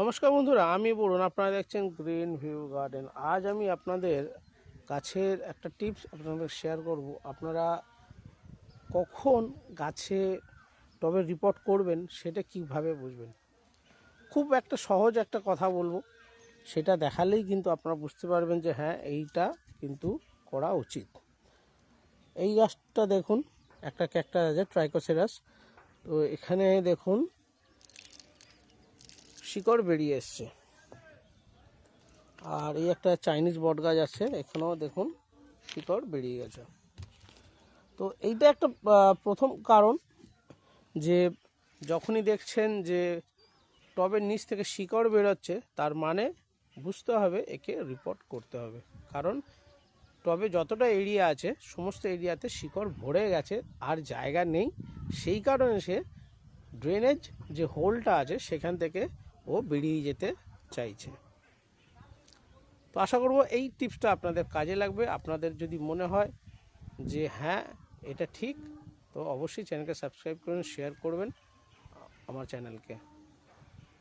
নমস্কার বন্ধুরা, আমি বলুন, আপনারা দেখছেন গ্রিন ভিউ গার্ডেন। আজ আমি আপনাদের গাছের একটা টিপস আপনাদের শেয়ার করব। আপনারা কখন গাছে টবে রিপোর্ট করবেন সেটা কিভাবে বুঝবেন। খুব একটা সহজ একটা কথা বলবো, সেটা দেখালেই কিন্তু আপনারা বুঝতে পারবেন যে হ্যাঁ, এইটা কিন্তু করা উচিত। এই গাছটা দেখুন, একটা ক্যাকটাস আছে ট্রাইকোসেরাস। তো এখানে দেখুন শিকড় বেরিয়ে এসছে। আর এই একটা চাইনিজ বট গাছ আছে, এখানেও দেখুন শিকড় বেরিয়ে গেছে। তো এইটা একটা প্রথম কারণ, যে যখনই দেখছেন যে টবের নিচ থেকে শিকড় বেরোচ্ছে, তার মানে বুঝতে হবে একে রিপোর্ট করতে হবে। কারণ টবে যতটা এরিয়া আছে সমস্ত এরিয়াতে শিকড় ভরে গেছে, আর জায়গা নেই। সেই কারণে সে ড্রেনেজ যে হোলটা আছে সেখান থেকে ও বেরিয়ে যেতে চাইছে। তো আশা করব এই টিপসটা আপনাদের কাজে লাগবে। আপনাদের যদি মনে হয় যে হ্যাঁ এটা ঠিক, তো অবশ্যই চ্যানেলকে সাবস্ক্রাইব করুন, শেয়ার করবেন আমার চ্যানেলকে।